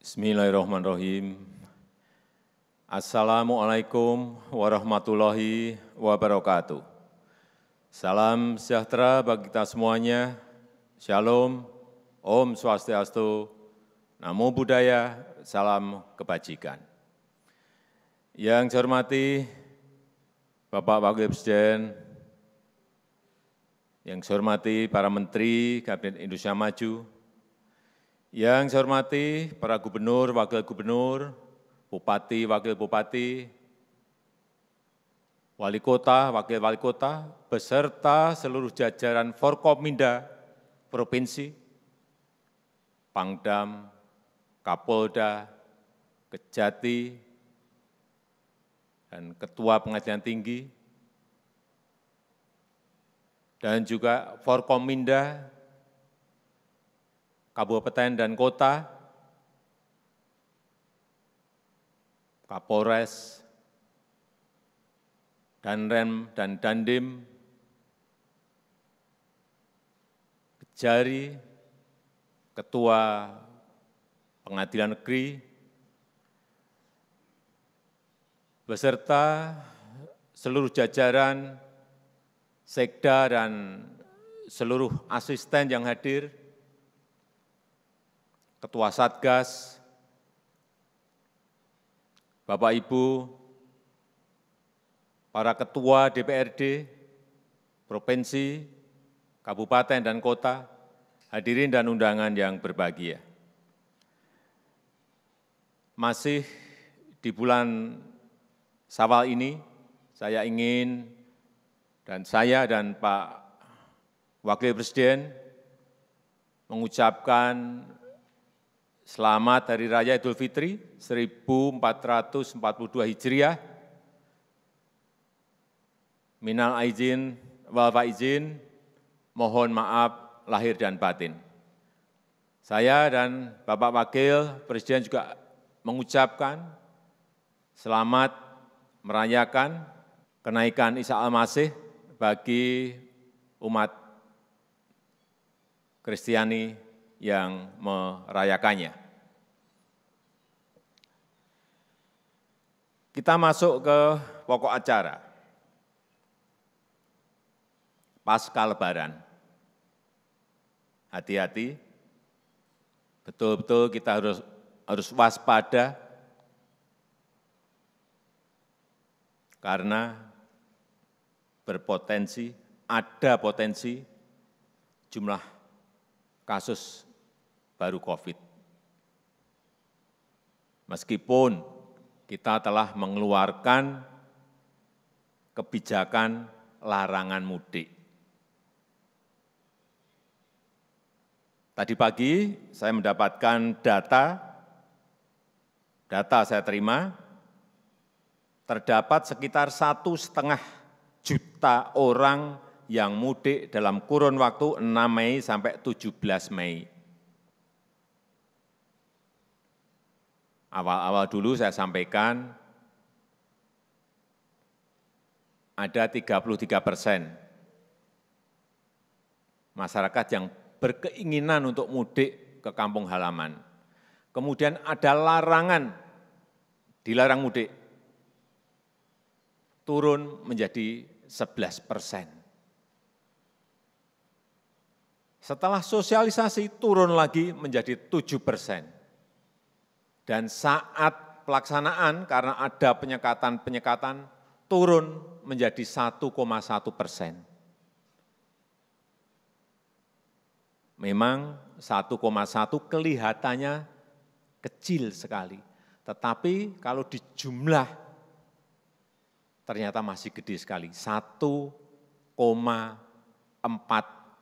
Bismillahirrahmanirrahim. Assalamualaikum warahmatullahi wabarakatuh. Salam sejahtera bagi kita semuanya. Shalom, Om Swastiastu, Namo Buddhaya, salam kebajikan. Yang saya hormati Bapak Wakil Presiden, yang saya hormati para Menteri Kabinet Indonesia Maju, yang saya hormati para gubernur, wakil gubernur, bupati, wakil bupati, wali kota, wakil wali kota, beserta seluruh jajaran Forkopimda Provinsi, Pangdam, Kapolda, Kejati, dan Ketua Pengadilan Tinggi, dan juga Forkominda, Kabupaten dan Kota, Kapolres, Danrem dan Dandim, Kejari, Ketua Pengadilan Negeri, beserta seluruh jajaran Sekda dan seluruh asisten yang hadir, Ketua Satgas, Bapak Ibu, para Ketua DPRD, Provinsi, Kabupaten dan Kota, hadirin dan undangan yang berbahagia. Masih di bulan Syawal ini, saya ingin dan saya dan Pak Wakil Presiden mengucapkan selamat Hari Raya Idul Fitri 1442 Hijriah. Minal aidin wal faizin, mohon maaf lahir dan batin. Saya dan Bapak Wakil Presiden juga mengucapkan selamat merayakan kenaikan Isa Al-Masih bagi umat Kristiani yang merayakannya. Kita masuk ke pokok acara. Pasca Lebaran. Hati-hati, betul-betul kita harus waspada karena ada potensi jumlah kasus baru COVID. Meskipun kita telah mengeluarkan kebijakan larangan mudik. Tadi pagi saya mendapatkan data saya terima, terdapat sekitar 1,5 juta orang yang mudik dalam kurun waktu 6 Mei sampai 17 Mei. Awal-awal dulu saya sampaikan ada 33% masyarakat yang berkeinginan untuk mudik ke kampung halaman. Kemudian ada larangan, dilarang mudik, turun menjadi 11%. Setelah sosialisasi turun lagi menjadi 7%. Dan saat pelaksanaan karena ada penyekatan turun menjadi 1,1%. Memang 1,1 kelihatannya kecil sekali, tetapi kalau dijumlah ternyata masih gede sekali, 1,4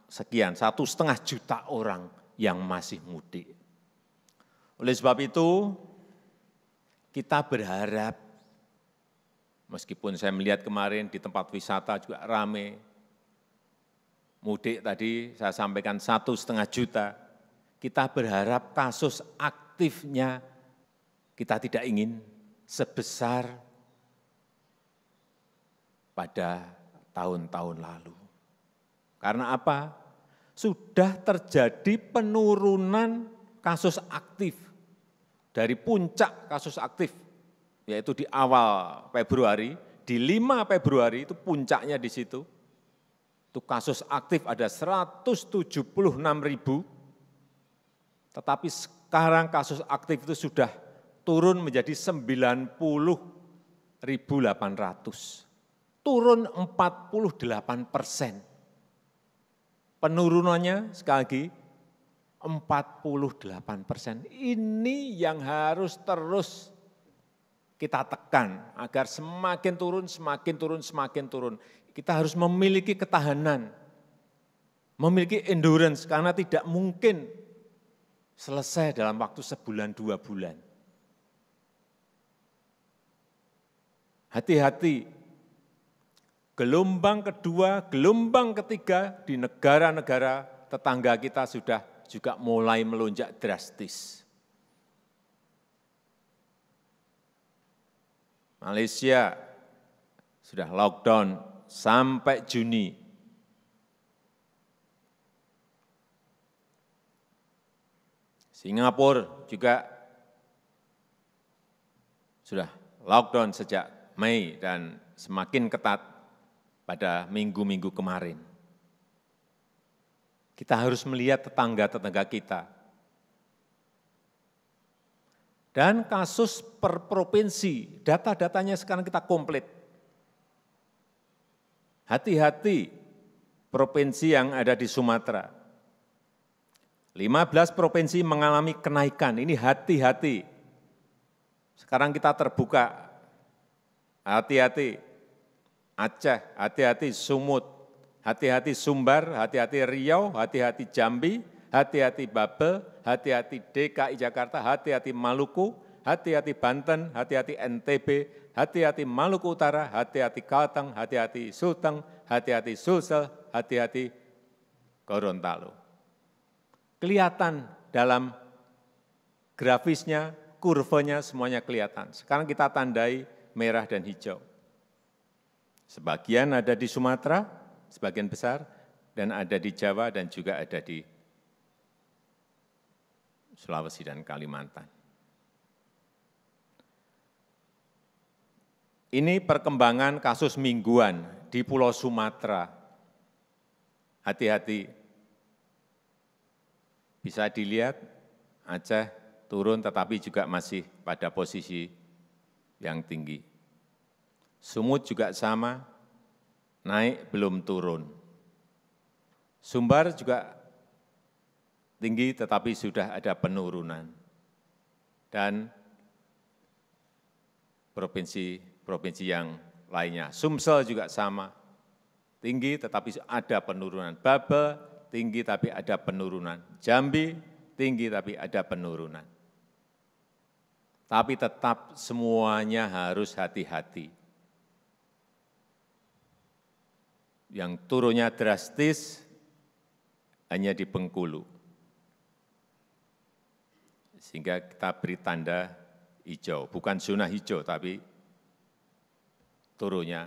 sekian, 1,5 juta orang yang masih mudik. Oleh sebab itu, kita berharap, meskipun saya melihat kemarin di tempat wisata juga ramai, mudik tadi saya sampaikan 1,5 juta, kita berharap kasus aktifnya kita tidak ingin sebesar pada tahun-tahun lalu. Karena apa? Sudah terjadi penurunan kasus aktif dari puncak kasus aktif, yaitu di awal Februari, di 5 Februari itu puncaknya di situ, itu kasus aktif ada 176.000, tetapi sekarang kasus aktif itu sudah turun menjadi 90.800, turun 48%. Penurunannya sekali lagi 48%. Ini yang harus terus kita tekan agar semakin turun, semakin turun, semakin turun. Kita harus memiliki ketahanan, memiliki endurance, karena tidak mungkin selesai dalam waktu sebulan, 2 bulan. Hati-hati, gelombang kedua, gelombang ketiga di negara-negara tetangga kita sudah juga mulai melonjak drastis. Malaysia sudah lockdown sampai Juni. Singapura juga sudah lockdown sejak Mei dan semakin ketat pada minggu-minggu kemarin. Kita harus melihat tetangga-tetangga kita. Dan kasus per provinsi, data-datanya sekarang kita komplit. Hati-hati provinsi yang ada di Sumatera. 15 provinsi mengalami kenaikan, ini hati-hati. Sekarang kita terbuka, hati-hati Aceh, hati-hati Sumut, hati-hati Sumbar, hati-hati Riau, hati-hati Jambi, hati-hati Babel, hati-hati DKI Jakarta, hati-hati Maluku, hati-hati Banten, hati-hati NTB, hati-hati Maluku Utara, hati-hati Kalteng, hati-hati Sulteng, hati-hati Sulsel, hati-hati Gorontalo. Kelihatan dalam grafisnya, kurvanya semuanya kelihatan. Sekarang kita tandai merah dan hijau. Sebagian ada di Sumatera, sebagian besar, dan ada di Jawa dan juga ada di Sulawesi dan Kalimantan. Ini perkembangan kasus mingguan di Pulau Sumatera. Hati-hati. Bisa dilihat Aceh turun tetapi juga masih pada posisi yang tinggi. Sumut juga sama, naik belum turun. Sumbar juga tinggi tetapi sudah ada penurunan. Dan provinsi yang lainnya. Sumsel juga sama, tinggi tetapi ada penurunan. Babel tinggi tapi ada penurunan. Jambi tinggi tapi ada penurunan. Tapi tetap semuanya harus hati-hati. Yang turunnya drastis hanya di Bengkulu. Sehingga kita beri tanda hijau, bukan zona hijau tapi turunnya,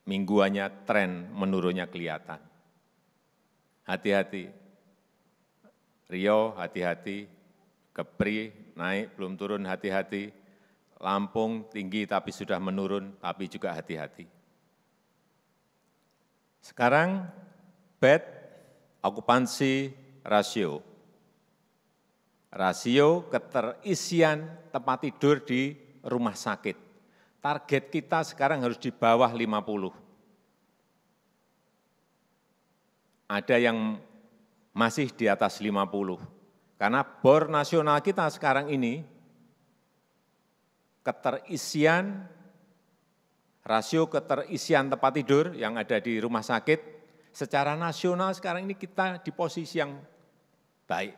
mingguannya tren menurunnya kelihatan. Hati-hati, Riau hati-hati, Kepri naik belum turun hati-hati, Lampung tinggi tapi sudah menurun tapi juga hati-hati. Sekarang bed okupansi rasio, rasio keterisian tempat tidur di rumah sakit. Target kita sekarang harus di bawah 50. Ada yang masih di atas 50. Karena bor nasional kita sekarang ini, rasio keterisian tempat tidur yang ada di rumah sakit, secara nasional sekarang ini kita di posisi yang baik,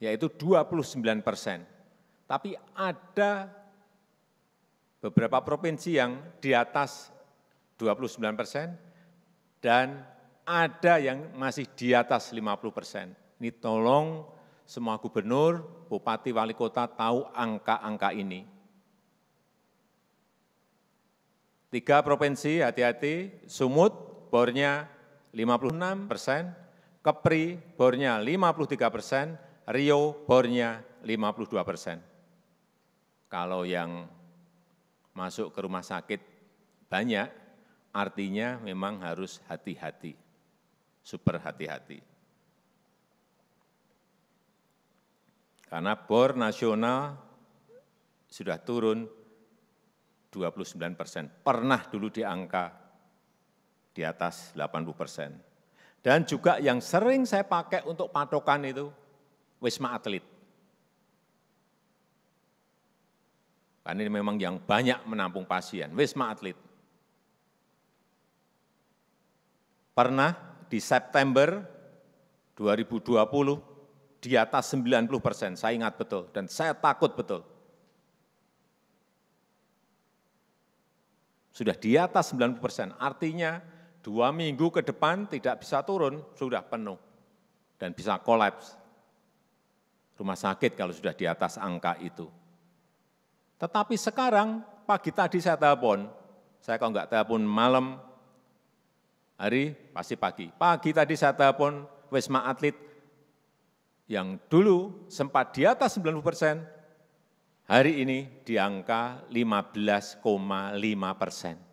yaitu 29%. Tapi ada beberapa provinsi yang di atas 29% dan ada yang masih di atas 50%. Ini tolong semua gubernur, bupati, wali kota tahu angka-angka ini. 3 provinsi, hati-hati, Sumut bornya 56%, Kepri bornya 53%, Riau bornya 52%. Kalau yang masuk ke rumah sakit banyak, artinya memang harus hati-hati, super hati-hati. Karena bor nasional sudah turun 29%, pernah dulu di angka di atas 80%. Dan juga yang sering saya pakai untuk patokan itu Wisma Atlet. Karena ini memang yang banyak menampung pasien, Wisma Atlet. Pernah di September 2020, di atas 90%, saya ingat betul, dan saya takut betul. Sudah di atas 90%, artinya 2 minggu ke depan tidak bisa turun, sudah penuh, dan bisa kolaps rumah sakit kalau sudah di atas angka itu. Tetapi sekarang, pagi tadi saya telepon, saya kalau enggak telepon malam, hari pasti pagi. Pagi tadi saya telepon Wisma Atlet, yang dulu sempat di atas 90%, hari ini di angka 15,5%.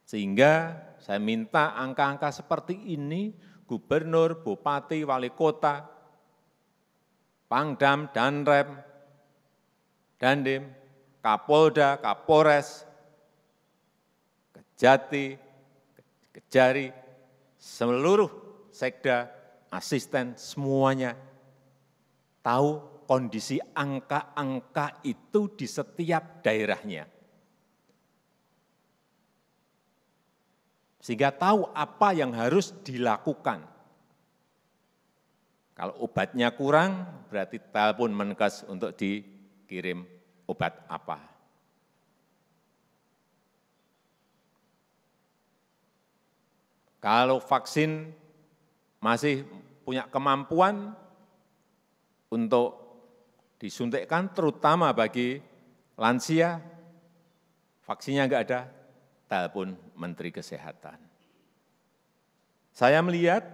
Sehingga saya minta angka-angka seperti ini, gubernur, bupati, wali kota, Pangdam, Danrem, Dandim, Kapolda, Kapolres, Kejati, Kejari, seluruh sekda, asisten, semuanya tahu kondisi angka-angka itu di setiap daerahnya. Sehingga tahu apa yang harus dilakukan. Kalau obatnya kurang, berarti telepon Menkes untuk dikirim obat apa. Kalau vaksin masih punya kemampuan untuk disuntikkan, terutama bagi lansia, vaksinnya enggak ada, telepon Menteri Kesehatan. Saya melihat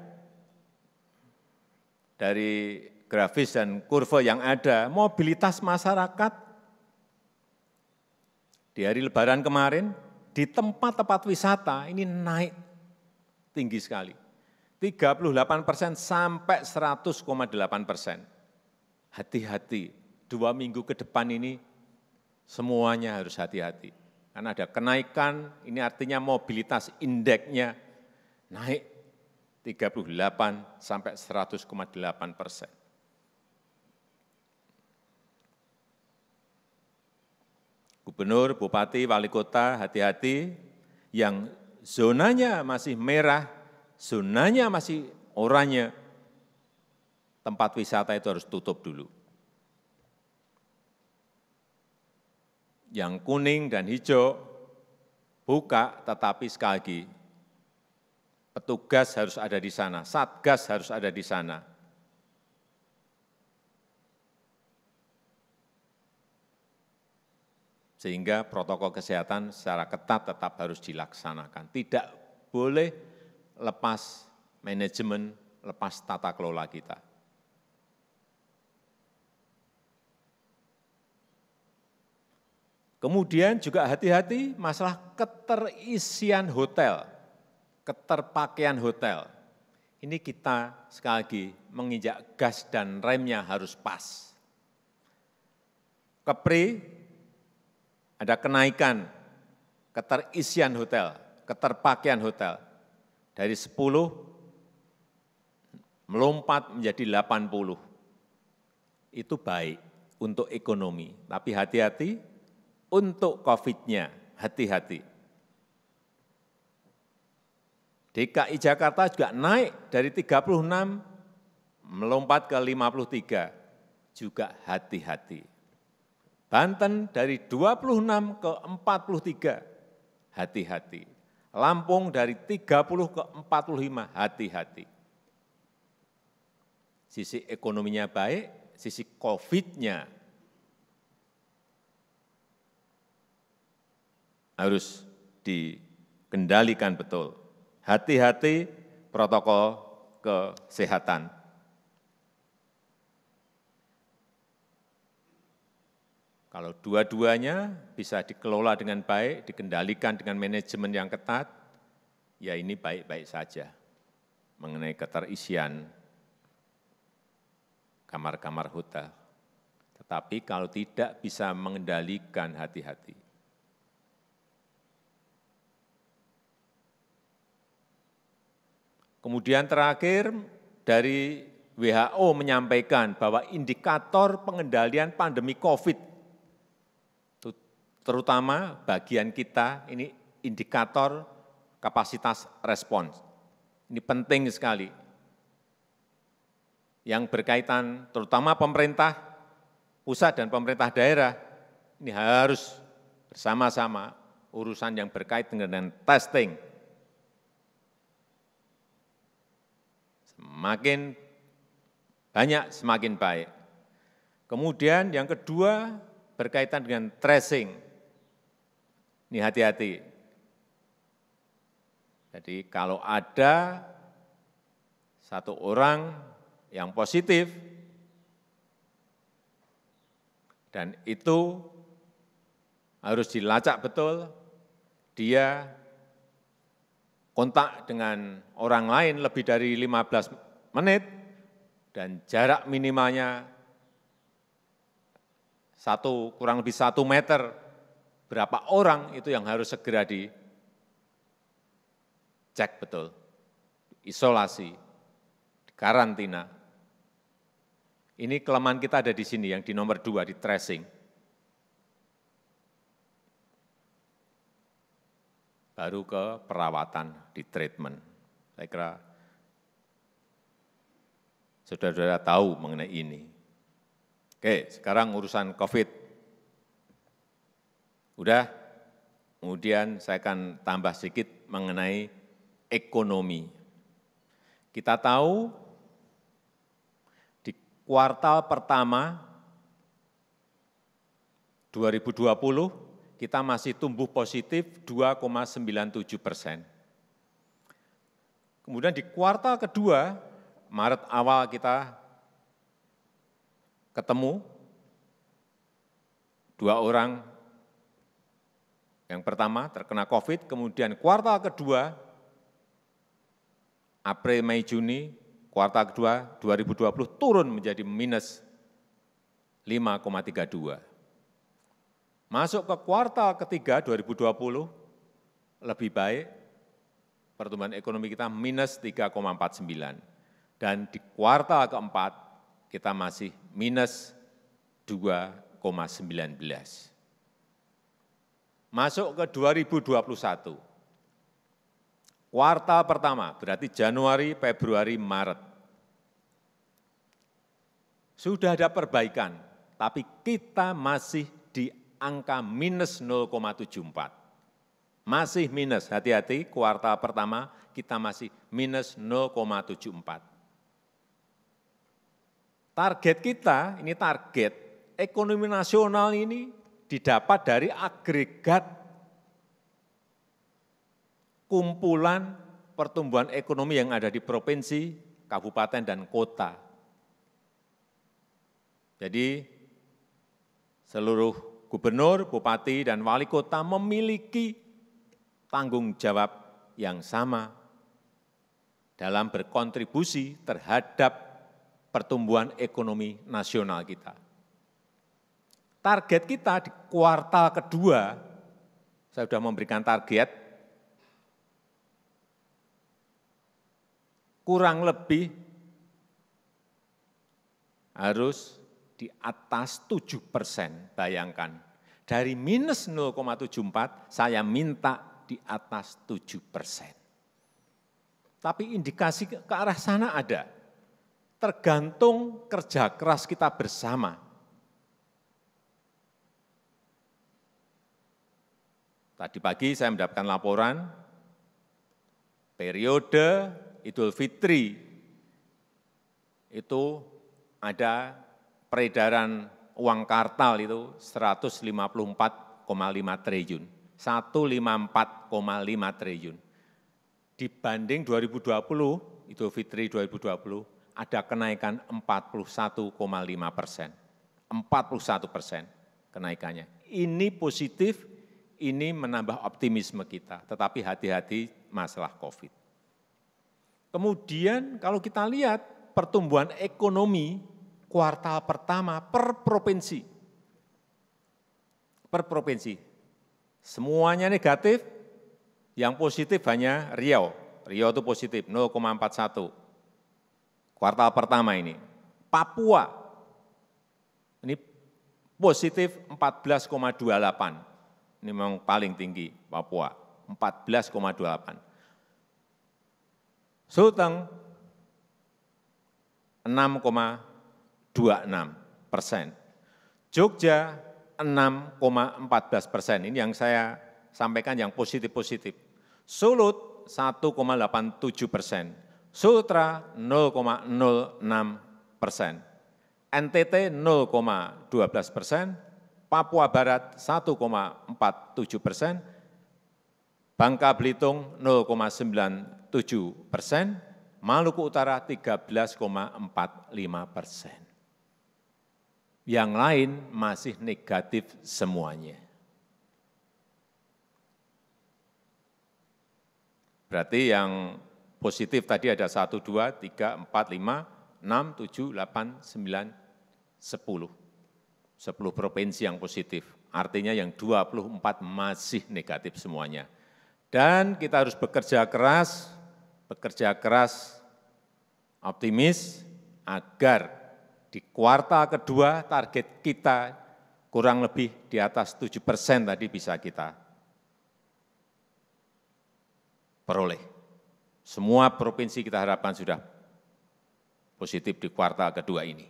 dari grafis dan kurva yang ada, mobilitas masyarakat di hari Lebaran kemarin, di tempat-tempat wisata ini naik tinggi sekali. 38% sampai 100,8%. Hati-hati, 2 minggu ke depan ini semuanya harus hati-hati. Karena ada kenaikan, ini artinya mobilitas indeksnya naik 38 sampai 100,8%. Gubernur, bupati, wali kota, hati-hati, yang zonanya masih merah, zonanya masih oranye, tempat wisata itu harus tutup dulu. Yang kuning dan hijau buka, tetapi sekali lagi, petugas harus ada di sana, satgas harus ada di sana. Sehingga protokol kesehatan secara ketat tetap harus dilaksanakan. Tidak boleh lepas manajemen, lepas tata kelola kita. Kemudian juga hati-hati masalah keterisian hotel, keterpakaian hotel. Ini kita sekali lagi menginjak gas dan remnya harus pas. Kepri ada kenaikan keterisian hotel, keterpakaian hotel. Dari 10 melompat menjadi 80. Itu baik untuk ekonomi, tapi hati-hati untuk COVID-nya, hati-hati. DKI Jakarta juga naik dari 36 melompat ke 53, juga hati-hati. Banten dari 26 ke 43, hati-hati. Lampung dari 30 ke 45, hati-hati. Sisi ekonominya baik, sisi COVID-nya harus dikendalikan betul. Hati-hati protokol kesehatan. Kalau dua-duanya bisa dikelola dengan baik, dikendalikan dengan manajemen yang ketat, ya ini baik-baik saja mengenai keterisian kamar-kamar hotel. Tetapi kalau tidak bisa mengendalikan, hati-hati. Kemudian terakhir dari WHO menyampaikan bahwa indikator pengendalian pandemi COVID, terutama bagian kita, ini indikator kapasitas respons. Ini penting sekali. Yang berkaitan terutama pemerintah pusat dan pemerintah daerah, ini harus bersama-sama urusan yang berkaitan dengan testing. Semakin banyak, semakin baik. Kemudian yang kedua berkaitan dengan tracing. Ini hati-hati. Jadi kalau ada satu orang yang positif, dan itu harus dilacak betul, dia kontak dengan orang lain lebih dari 15 menit, dan jarak minimalnya kurang lebih 1 meter, berapa orang itu yang harus segera dicek betul, isolasi, karantina. Ini kelemahan kita ada di sini, yang di nomor 2, di tracing. Baru ke perawatan, di treatment. Saya kira saudara-saudara tahu mengenai ini. Oke, sekarang urusan COVID. Udah, kemudian saya akan tambah sedikit mengenai ekonomi. Kita tahu di kuartal pertama 2020 kita masih tumbuh positif 2,97%. Kemudian di kuartal kedua, Maret awal kita ketemu 2 orang. Yang pertama terkena COVID, kemudian kuartal kedua, April, Mei, Juni, kuartal kedua 2020 turun menjadi minus 5,32. Masuk ke kuartal ketiga 2020, lebih baik, pertumbuhan ekonomi kita minus 3,49. Dan di kuartal keempat, kita masih minus 2,19. Masuk ke 2021, kuartal pertama, berarti Januari, Februari, Maret. Sudah ada perbaikan, tapi kita masih di angka minus 0,74. Masih minus, hati-hati, kuartal pertama kita masih minus 0,74. Target kita, ini target ekonomi nasional ini didapat dari agregat kumpulan pertumbuhan ekonomi yang ada di provinsi, kabupaten, dan kota. Jadi seluruh gubernur, bupati, dan wali kota memiliki tanggung jawab yang sama dalam berkontribusi terhadap pertumbuhan ekonomi nasional kita. Target kita di kuartal kedua, saya sudah memberikan target, kurang lebih harus di atas 7%, bayangkan. Dari minus 0,74, saya minta di atas 7%. Tapi indikasi ke arah sana ada, tergantung kerja keras kita bersama. Tadi pagi saya mendapatkan laporan, periode Idul Fitri itu ada peredaran uang kartal itu 154,5 triliun, 154,5 triliun. Dibanding 2020, Idul Fitri 2020, ada kenaikan 41,5%. 41%. kenaikannya. Ini positif, ini menambah optimisme kita, tetapi hati-hati masalah COVID. Kemudian kalau kita lihat pertumbuhan ekonomi kuartal pertama per provinsi, semuanya negatif, yang positif hanya Riau. Riau itu positif 0,41, kuartal pertama ini. Papua, ini positif 14,28, ini memang paling tinggi Papua, 14,28. Sulteng 6,26%, Jogja 6,14%, ini yang saya sampaikan yang positif-positif. Sulut 1,87%, Sultra 0,06%, NTT 0,12%, Papua Barat 1,47%, Bangka Belitung 0,97%, Maluku Utara 13,45%. Yang lain masih negatif semuanya. Berarti yang positif tadi ada 1, 2, 3, 4, 5, 6, 7, 8, 9, 10. 10 provinsi yang positif, artinya yang 24 masih negatif semuanya. Dan kita harus bekerja keras, optimis, agar di kuartal kedua target kita kurang lebih di atas 7% tadi bisa kita peroleh. Semua provinsi kita harapkan sudah positif di kuartal kedua ini.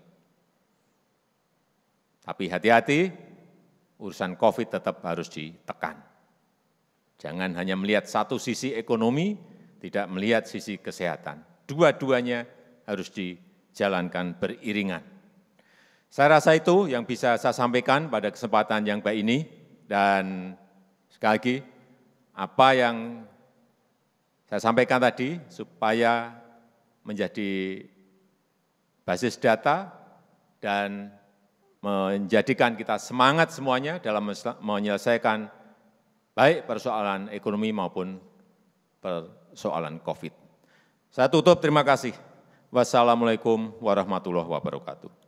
Tapi hati-hati, urusan COVID tetap harus ditekan. Jangan hanya melihat satu sisi ekonomi, tidak melihat sisi kesehatan. Dua-duanya harus dijalankan beriringan. Saya rasa itu yang bisa saya sampaikan pada kesempatan yang baik ini. Dan sekali lagi, apa yang saya sampaikan tadi supaya menjadi basis data dan menjadikan kita semangat semuanya dalam menyelesaikan baik persoalan ekonomi maupun persoalan COVID. Saya tutup, terima kasih. Wassalamualaikum warahmatullahi wabarakatuh.